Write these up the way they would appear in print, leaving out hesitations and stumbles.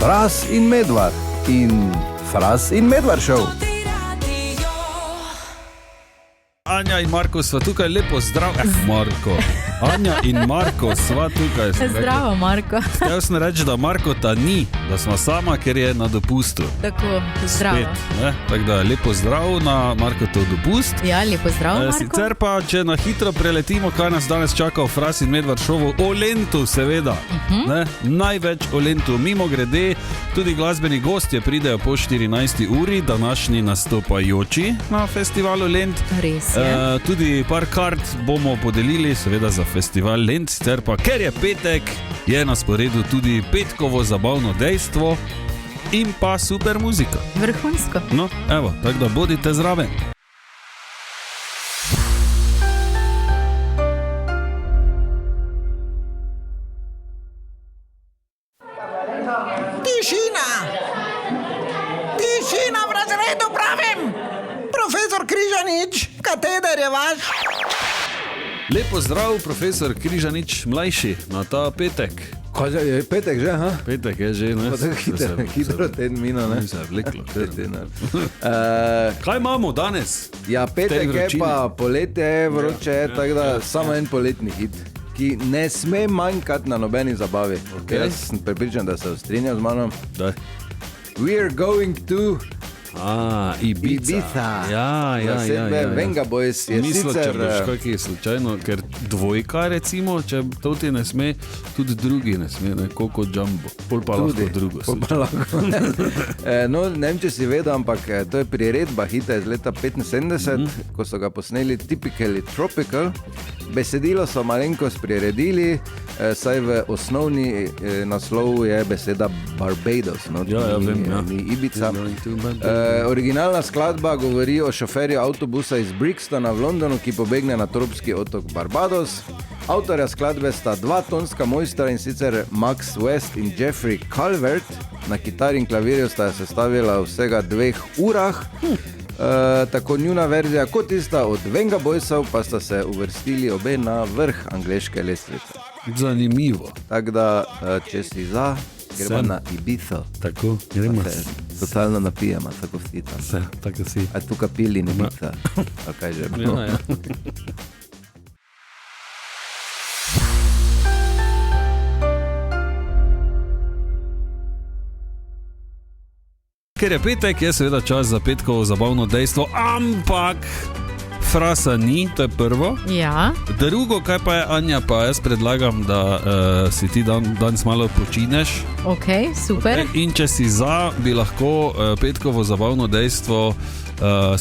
Fras in Medvard in Fras in Medvard show. Anja in Marko sva tukaj, lepo zdrav. Marko. Anja in Marko sva tukaj. Zdravo, Marko. Htel sem reči, da Marko ta ni, da smo sama, ker je na dopustu. Tako, zdravo. Spet, tako da lepo zdrav na Markotov dopust. Ja, lepo zdrav, Marko. Sicer pa, če na hitro preletimo, kaj nas danes čaka v Fras in Medvard šovu, o Lentu seveda. Največ o Lentu. Mimo grede, tudi glasbeni gostje pridejo po 14. uri, današnji nastopajoči na festivalu Lent. Res je. Tudi par kart bomo podelili, seveda za festival Lent, sicer pa, ker je petek, je na sporedu tudi petkovo zabavno dejstvo in pa super muzika. Vrhunsko. No, evo, tako da bodite zraven. Tišina! Tišina v razredu pravim! Profesor Križanič, kateder je vaš? Lepo zdrav, profesor Križanič mlajši, na ta petek. Kaj je petek že, ha? Petek je že, ne? Hitro teden mino, ne? Se je vleklo. Kaj imamo danes? Ja, petek je vročini. pa poletje, vroče, tako da samo en poletni hit, ki ne sme manjkati na nobeni zabavi. Okay. Jaz sem prepričan, da se strinjal z mano. Daj. We're going to Ibiza. Ja. Venga Boys je Mislil, sicer... če boš kakaj slučajno, ker dvojka recimo, če to ti ne sme, tudi drugi ne sme, ne, Coco Jumbo. Pol pa Tudi, lahko drugo pol pa slučajno. lahko. No, ne vem, če si vedel, ampak to je priredba hita iz leta 75, ko so ga posneli Typically Tropical. Besedilo so malenkost priredili, saj v osnovni naslov je beseda Barbados, no, vem, ni Ibiza. Originalna skladba govori o šoferju avtobusa iz Brixtona v Londonu, ki pobegne na tropski otok Barbados. Avtorja skladbe sta dva tonska mojstra, in sicer Max West in Jeffrey Calvert. Na kitari in klavirju sta sestavila vsega 2 urah. Tako njuna verzija kot tista od Venga Boysov pa sta se uvrstili obe na vrh angleške lestvice. Zanimivo. Tako da, če si za, gremo na Ibizo. Tako, gremo. Totalno napijemo, tako vsi tam. Se, tako si. A tukaj pili ne Ibiza. A kaj že? Ja. Ker je petek, je seveda čas za petkovo zabavno dejstvo, ampak frasa ni, to je prvo. Ja. Drugo, kaj pa je, Anja, pa jaz predlagam, da si ti danes malo počineš. Ok, super. In če si za, bi lahko petkovo zabavno dejstvo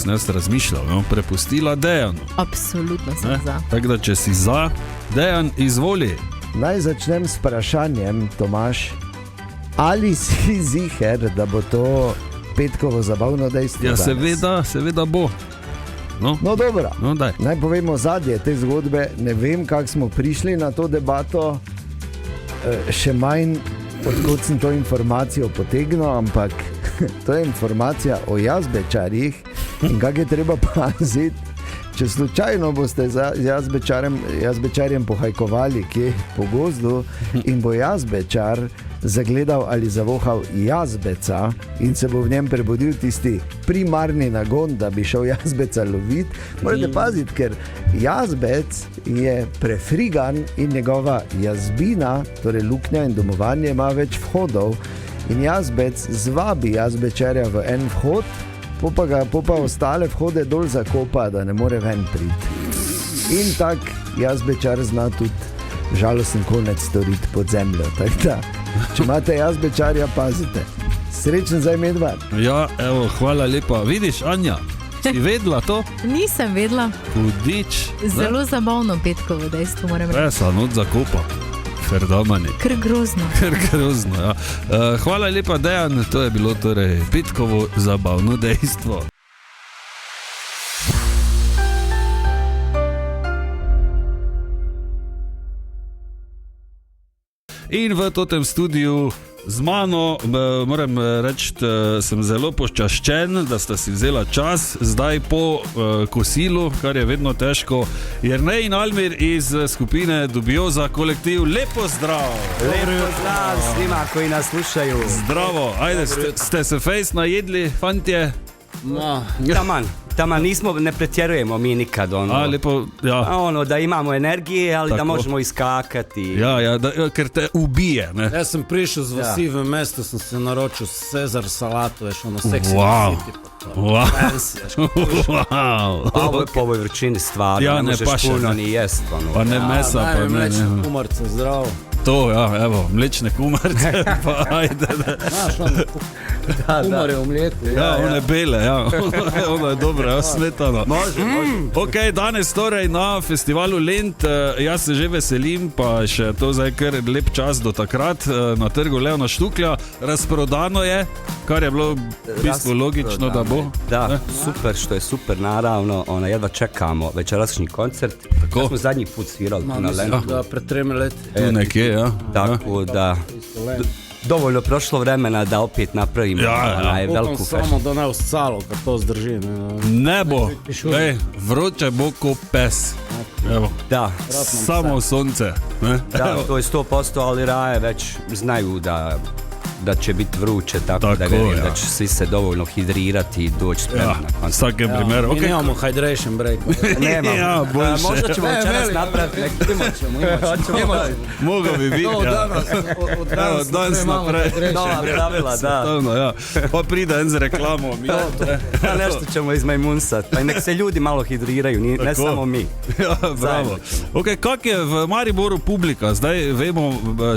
sem jaz razmišljal, no? Prepustila Dejanu. Absolutno sem za. Tako da, če si za, Dejan, izvoli. Naj začnem s vprašanjem, Tomaž. Ali si ziher, da bo to petkovo zabavno dejstvo Ja, danes? seveda bo. No, dobro. no daj. Naj povemo zadnje te zgodbe. Ne vem, kako smo prišli na to debato, še manj, odkot sem to informacijo potegnil, ampak to je informacija o jazbečarjih in kako je treba paziti. Če slučajno boste z jazbečarjem pohajkovali kje po gozdu in bo jazbečar zagledal ali zavohal jazbeca in se bo v njem prebudil tisti primarni nagon, da bi šel jazbeca loviti, morate paziti, ker jazbec je prefrigan in njegova jazbina, torej luknja in domovanje, ima več vhodov in jazbec zvabi jazbečarja v en vhod, po pa ostale vhode dol zakopa, da ne more ven priti. In tak jazbečar zna tudi žalosten konec storiti pod zemljo. Tako da, če imate jazbečarja, pazite. Srečen zdaj Medvard. Ja, evo, hvala lepa. Vidiš, Anja, si vedela to? Nisem vedela. Hudič. Zelo zabavno petkovo dejstvo, moram reči. Presa, not zakopa. Ferdamani. Ker grozno. Ja. Hvala lepa, Dejan, to je bilo torej petkovo zabavno dejstvo. In v totem studiu Z mano moram reči, sem zelo počaščen, da sta si vzela čas zdaj po kosilu, kar je vedno težko. Jernej in Almir iz skupine Dubioza kolektiv, lepo zdrav! Lepo zdrav svima koji nas slušaju. Zdravo, ajde, ste se fejs najedli, fantje? No, taman nismo, ne pretjerujemo mi nikad lepo, ja. Da imamo energije, ali tako, da možemo iskakati. Ja, ker te ubije, ne? Jaz sem prišel z vasi v mesto, sem se naročil Cezar salatu, veš, ono seksi. Wow. Ovo je po ovoj vrčini stvari, ja, ne možeš puno ni jest. Pa ne mesa, pa ne. Mlečne kumarce, zdravo. To, ja, evo, mlečne kumarce, pa ajde. Znaš, ono, kumare v mleku. Ja, one bele, ja, ono je dobro, ja, smetano. Može. Ok, danes torej na festivalu Lent, jaz se že veselim, pa še to zdaj kar lep čas do takrat, na trgu Leona Štuklja, razprodano je, kar je bilo v bistvu logično, da bo. Da, super, što je super, naravno, jedva čekamo večerašnji koncert. Tako. Smo zadnji put svirali na Lentu. Da, pred 3 leti. Tu nekje, ja. Tako da, dovoljno prošlo vremena da opet napravimo veliku Upam fešu. samo da ne uscalo, kad to zdrži. Ne bo, vroče bo ko pes. Evo. Da, Samo sonce. Ne? da, to je 100%, ali raje već znaju da će biti vruće, tako da vjerujem da će svi se dovoljno hidrirati i doći spremni na koncert. Vsakem primeru. Mi nemamo hydration break. Nemamo. Ja, boljše. Možda ćemo večeras napraviti neki. Imat ćemo. Mogo bi biti, ja. Evo, danes naprej. Nova pravila, da. Svetovno, ja. Pa pride en z reklamom. Nešto ćemo izmajmunsat, pa i nek se ljudi malo hidriraju, ne samo mi. Ja, bravo. Ok, kak je v Mariboru publika? Zdaj vemo,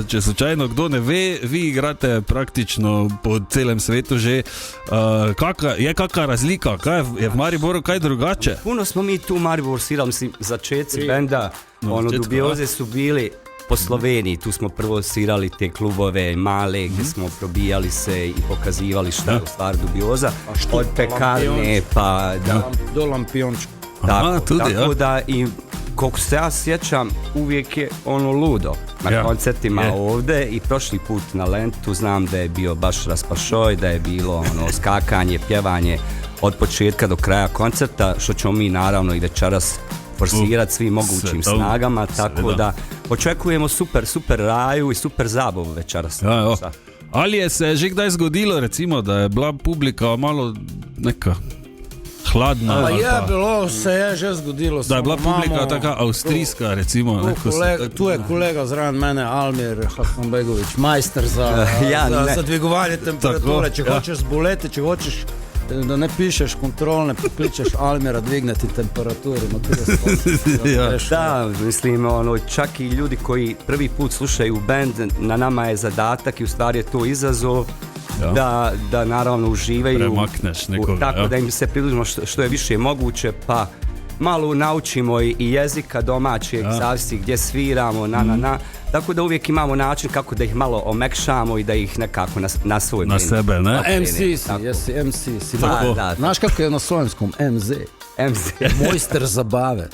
če slučajno kdo ne ve, vi igrate praktično po celem svetu že. Je kakva razlika? Je v Mariboru kaj drugače? Puno smo mi tu u Mariboru svirali, mislim, začetci benda, Dubioze su bili po Sloveniji, tu smo prvo svirali te klubove male gdje smo probijali se i pokazivali šta je u stvari Dubioza, od pekarne pa do Lampiončka. Tako da i koliko se ja sjećam, uvijek je ono ludo na koncertima ovdje i prošli put na Lentu znam da je bio baš raspašoj, da je bilo ono skakanje, pjevanje od početka do kraja koncerta, što ćemo mi naravno i večeras forsirati svim mogućim snagama, tako da očekujemo super raju i super zabavu večeras. Ali je se že kdaj zgodilo, recimo, da je bila publika malo neka hladna? Pa je bilo, se je že zgodilo. Da je bila publika taka avstrijska, recimo. Tu je kolega zraven mene, Almir Hasanbegović, majster za dvigovanje temperature. Če hočeš zboleti, če hočeš da ne pišeš kontrolne, pokličeš Almira dvigneti temperaturu. Da, mislim, čak i ljudi koji prvi put slušaju band, na nama je zadatak i u stvari je to izazov. Da naravno uživaju, premakneš nekoga, tako da im se približimo što je više moguće, pa malo naučimo i jezika domaćeg, zavisi gdje sviramo, tako da uvijek imamo način kako da ih malo omekšamo i da ih nekako na svoj na sebe, ne? MC si. Znaš kako je na slovenskom? MZ. Mojster zabave.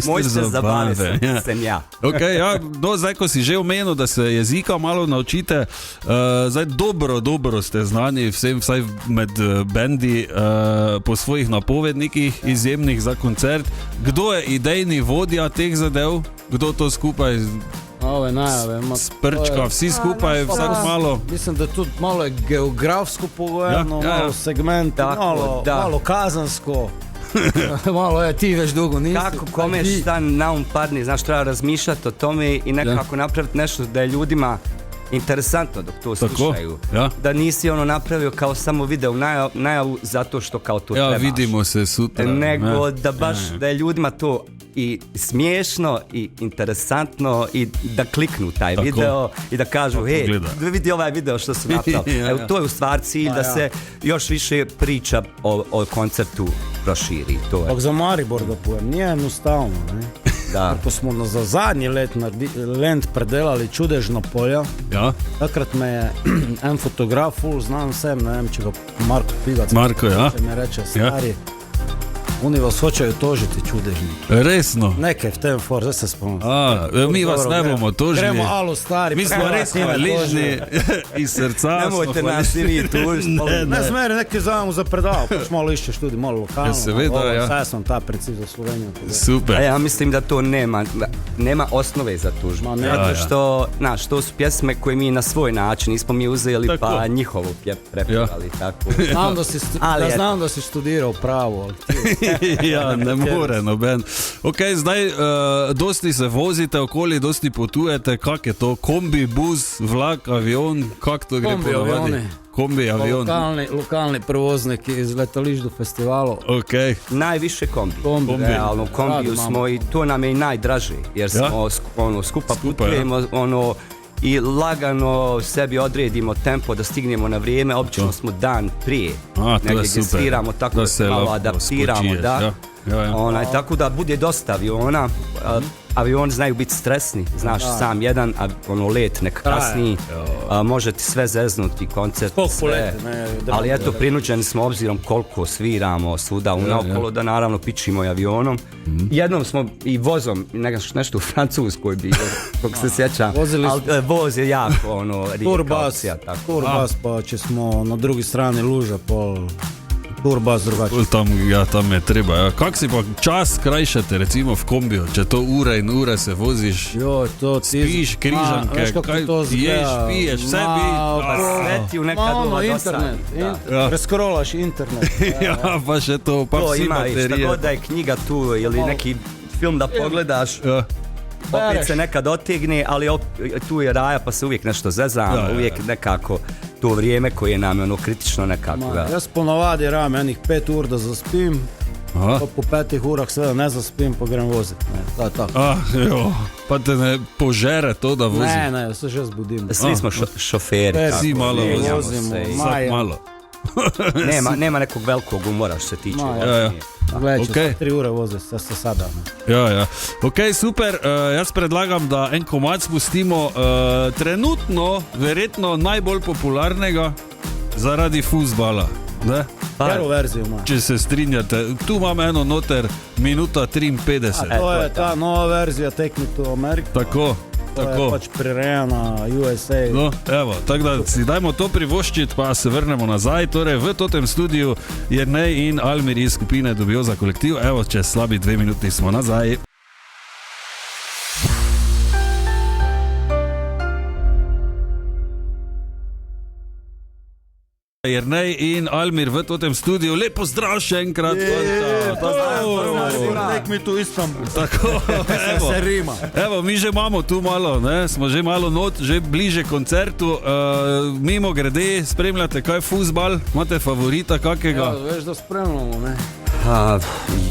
Mojster zabave sem ja. Ok, ja, zdaj ko si že omenil, da se jezika malo naučite, zdaj dobro ste znani vsem, vsaj med bendi, po svojih napovednikih izjemnih za koncert. Kdo je idejni vodja teh zadev? Kdo to skupaj ove najave sprčka, vsi skupaj, vsak malo? Mislim, da tudi malo je geografsko pogojeno, malo segment, malo kazansko. Malo je, ti već dugo nisi. Kako kome šta na padne, znaš, treba razmišljati o tome i nekako napraviti nešto da je ljudima interesantno dok to slušaju. Da nisi napravio kao samo video najavu zato što kao to trebaš. Vidimo se sutra. Nego da baš da je ljudima to i smiješno i interesantno i da kliknu taj video i da kažu vidi ovaj video što su napravili. To je u stvari cilj da se još više priča o koncertu proširi. Pak za Maribor da pojem, nije jednostavno. Ko smo za zadnji Lent predelali Čudežno polja, takrat me je en fotograf, znam vsem, ne vem, če ga Marko Pigac, Marko, me reče, stari, Oni vas hoćejo tožiti čudežni. Resno? Nekaj v tem for, zdaj se spomnim. Mi vas ne bomo tožili. Gremo, alo stari. Mi smo res hvaležni iz srca. Nemojte nas i vi tužiti. Ne smeri, neki zajemo za predav, pač malo iščeš tudi, malo lokalno. Seveda, ja. Saj sam ta predsiv za Slovenijo. Super. A ja mislim da to nema osnove za tužbu. Zato što, znaš, to su pjesme koje mi na svoj način nismo mi uzeli tako. Pa njihovu prepevali. Tako. Znam da si študirao pravo. Ja, ne more noben. Ok, zdaj dosti se vozite okoli, dosti potujete, kak je to? Kombi, bus, vlak, avion, kak to gre ponavadi? Kombi, avion. Lokalni prevozniki iz letališč do festivalov. Okay. Najviše kombi. Realno, kombiju smo i to nam je i najdraže, jer smo skupa putujemo, i lagano sebi odredimo tempo da stignemo na vrijeme, obično smo dan prije negdje gdje sviramo, tako da se malo adaptiramo, tako da bude dosta aviona. Avioni znaju biti stresni, znaš sam jedan let nek kasniji, može ti sve zeznuti, koncert, sve, ali eto prinuđeni smo obzirom koliko sviramo svuda unaokolo da naravno pičimo i avionom. Jednom smo i vozom, nešto u Francuskoj bilo, kog se sjećam, ali voz je jako Turbas, pa će smo na drugi strani luža pol. Turbas drugačije. Tam je treba. Ja. Kak si pa čas krajšate recimo v kombiju, če to ure in ure se voziš? Spiš, križanke, ješ, piješ, vse bi... Sveti v nekadova internet. Preskrolaš internet. Ja, pa še to, pa vsi baterije. Šta god da je knjiga tu ili neki film da pogledaš, opet se nekad otegne, ali tu je raja pa se uvijek nešto zezamo, uvijek nekako to vrijeme koje nam je kritično nekako. Jaz ponovadi ram enih 5 ur da zaspim, pa po 5 urah sve ne zaspim pa grem voziti. Pa te ne požere to da vozi? Ne, se že zbudim. Svi smo šoferi. Svi malo vozimo, vsak malo. Nema nekog velikog umora što se tiče. Gledaj, če 3 ure voze se sada. Ja. Ok, super. Jaz predlagam, da en komad spustimo trenutno, verjetno najbolj popularnega zaradi fuzbala. Kjero verzijo ima? Če se strinjate. Tu imam eno noter, minuta 53. To je ta nova verzija Take Me to America. Tako. To je pač prirejena USA. No, evo, tako da si dajmo to privoščiti, pa se vrnemo nazaj. Torej, v totem studiu Jernej in Almir iz skupine Dubioza kolektiv. Evo, čez slabi 2 minuti smo nazaj. Jernej in Almir v totem studiu. Lepo zdrav še enkrat. Nek mi tu Istanbul. Tako, evo. Evo, mi že imamo tu malo, smo že malo not, že bliže koncertu. Mimo grede, spremljate kaj fuzbal? Imate favorita kakega? Ja, veš, da spremljamo, ne?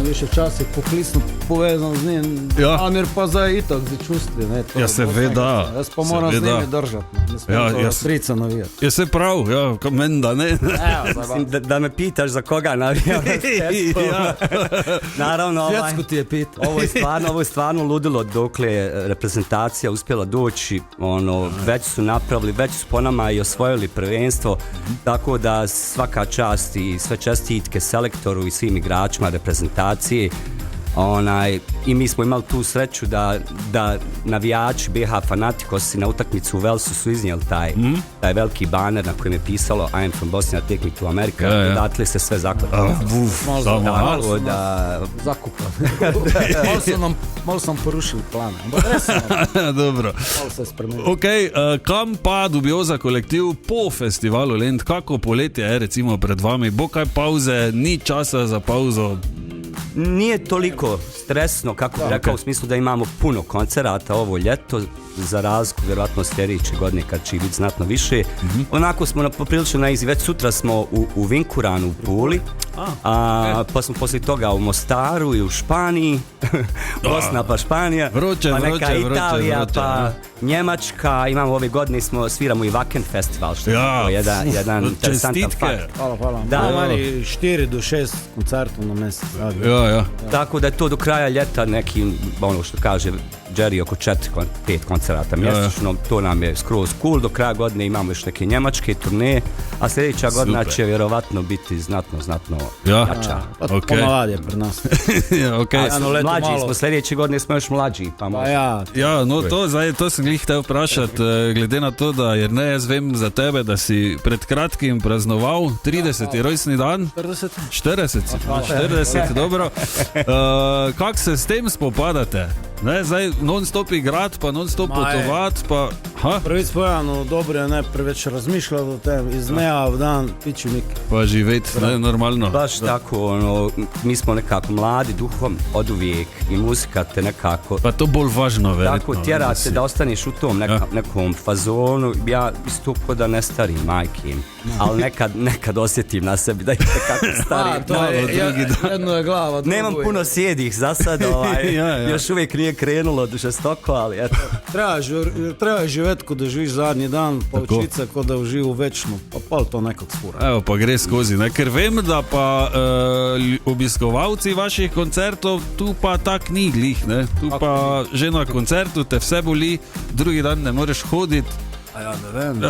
Više včasih poklicno povezan z njim, Almir pa zdaj itak z čustvi. Ja, seveda. Jaz pa moram z njimi držati. Ne strica navijati. Je se prav, meni da ne. Da me pitaš za koga navijam. Naravno, Svjetsko ti je pitao. Ovo je stvarno ludilo dokle je reprezentacija uspjela doći. Već su napravili, već su po nama i osvojili prvenstvo. Tako da svaka čast i sve čestitke selektoru i svim igračima reprezentacije. I mi smo imali tu sreću da navijači BH Fanatikosi na utakmicu u Velsu su iznijeli taj veliki baner na kojem je pisalo I am from Bosnia, take me to America. Odatle se sve zakladalo. Zakupa. Malo sam porušili plan. Dobro. Ok, kam pa Dubioza kolektiv po festivalu Lent? Kako poletje je recimo pred vami? Bo kaj pauze? Ni časa za pauzo? Nije toliko stresno, kako bi rekao, u smislu da imamo puno koncerata ovo ljeto, za razliku vjerojatno sljedeće godine kad će biti znatno više. Onako smo poprilično naizi, već sutra smo u Vinkuranu u Puli, pa smo poslije toga u Mostaru i u Španiji, Bosna pa Španija, pa neka Italija, pa Njemačka, imamo ove godine, sviramo i Wacken festival, što je jedan interesantan fakt. Hvala. Imamo 4 do 6 koncertov na mjesec. Tako da je to do kraja ljeta neki, ono što kaže Jerry, oko 4-5 koncerata mjesečno, to nam je skroz cool. Do kraja godine imamo još neke njemačke turneje, a sljedeća godina će vjerovatno biti znatno jača. Ponavadi je pri nas. Okay. Mlađi smo, sljedeće godine smo još mlađi. To sem glih te vprašati, glede na to, da jer ne, jaz vem za tebe, da si pred kratkim praznoval 30. rojstni dan. 40, dobro. Kako se s tem spopadate? Ne, zdaj non-stop igrati, pa non-stop potovati, pa... Prvič povedano, dobro je ne preveč razmišljati o tem, iz dneva v dan, piči nik. Pa živeti, ne, normalno. Baš tako, mi smo nekako mladi duhom od uvijek i muzika te nekako... Pa to bolj važno, verjetno. Tako, tjera te da ostaneš u tom nekom fazonu, ja isto ko da ne starim majkim, ali nekad osjetim na sebi da je nekako starim. Jedno je glava, drugo je. Nemam puno sjedih za sad, još uvijek nije krenulo žestoko, ali eto. Treba živeti ko da živiš zadnji dan, pa učiti se ko da uživu večno, pa to nekog spura. Evo, pa gre skozi, ne? Ker vem, da pa obiskovalci vaših koncertov, tu pa tak ni glih, ne? Tu pa že na koncertu te vse boli, drugi dan ne moreš hoditi. Ja, ne vem.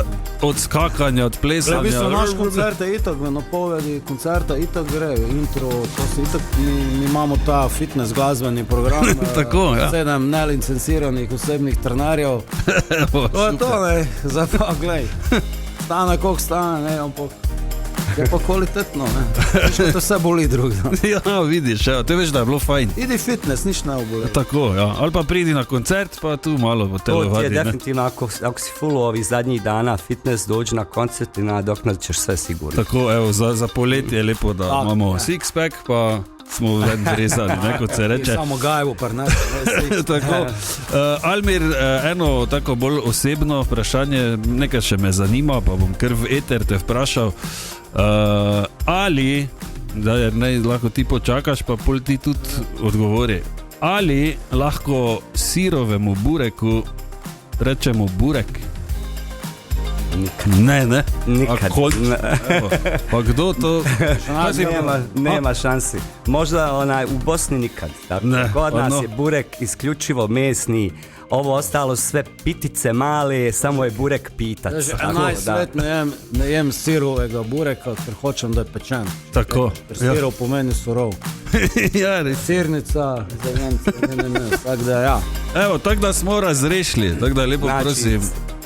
Od skakanja, od plesanja. V bistvu naš koncert je itak, v napovedi koncerta itak gre, intro, to se itak, mi imamo ta fitness glasbeni program. Tako, 7 nelicenciranih osebnih trenerjev. To je to, ne, zdaj pa, glej, stane koliko stane, ne, ampak je pa kvalitetno, ne. Viš, to vse boli drug dan. Ja, vidiš, te veš, da je bilo fajn. Idi fitness, nič ne oboli. Tako, ja, ali pa pridi na koncert, pa tu malo po telovadi. To ti je definitivno, ako si full ovih zadnjih dana fitness, dođi na koncert i nadoknadit ćeš sve sigurno. Tako, evo, za poletje je lepo, da imamo six-pack, pa smo ven rezali, ne, kot se reče. Samo gajbo, pa ne. Tako, Almir, eno tako bolj osebno vprašanje, nekaj še me zanima, pa bom kar v eter te vprašal. Ali, da ne lahko ti počakaš, pa pol ti tudi odgovori, ali lahko sirovemu bureku rečemo burek? Nikad. Ne. Nikad. Pa kdo to? Nema šansi. Možda u Bosni nikad. Kod nas je burek isključivo mesni. Ovo ostalo sve pitice male, samo je burek pitac. Najsvetno ne jem sirovega bureka, ker hočem da je pečen. Tako. Ker sirov pomeni surov. Sirnica, ne, tako da ja. Evo, tako da smo razrešili, tako da lepo prosim.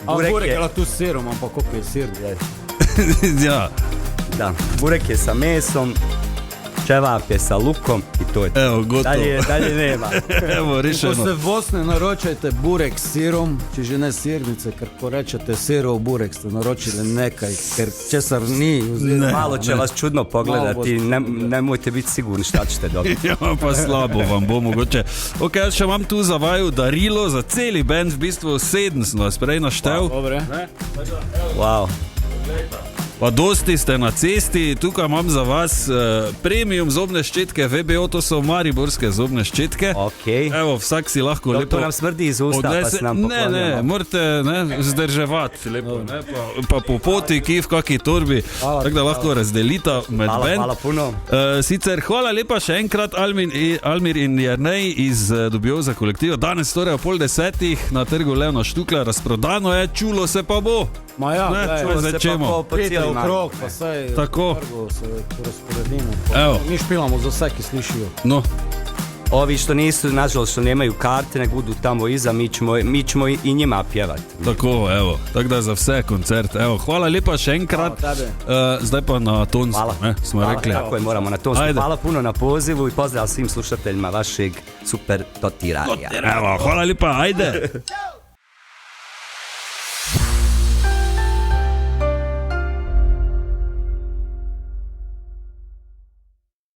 Burek je tu s sirom, ampak koliko je sir? Ja. Da, burek je sa mesom, čevap je sa lukom i to je to. Evo, gotovo. Dalje nema. Evo, rešeno. Ko se v Bosni naročajte burek s sirom, čiže ne sirnice, ker ko rečete sirov burek ste naročili nekaj, ker česar ni. Malo će vas čudno pogledati, nemojte biti sigurni šta ćete dobiti. Ja, pa slabo vam bo mogoče. Ok, jaz še imam tu za vaju darilo za celi band, v bistvu 7 sem vas prej naštel. Dobre. Wow. Pa dosti ste na cesti, tukaj imam za vas premium zobne ščetke VBO, to so mariborske zobne ščetke. Okay. Evo, vsak si lahko lepo... To nam smrdi iz usta, pa se nam poklonimo. Ne, morate zdrževati lepo, ne, pa po poti, ki v kaki torbi, tako da lahko razdelita med band. Hvala puno. Sicer hvala lepa še enkrat Almir in Jernej iz Dubioza kolektiva. Danes torej o 9:30 na trgu Leona Štukla, razprodano je, čulo se pa bo. Ma ja, čulo se pa po cijelom okrog, pa saj tako trgu se porazporedimo. Mi špilamo za vse, ki slišijo. No. Ovi što nisu, nažalost, što nemaju karte, nek budu tamo iza, mi ćemo i njima pjevati. Tako, evo, tako da za vse koncert. Evo, hvala lepa še enkrat. Zdaj pa na Tonsku, smo rekli. Tako je, moramo na Tonsku. Hvala puno na pozivu i pozdrav svim slušateljima vašeg super Toti radija. Evo, hvala lepa, ajde.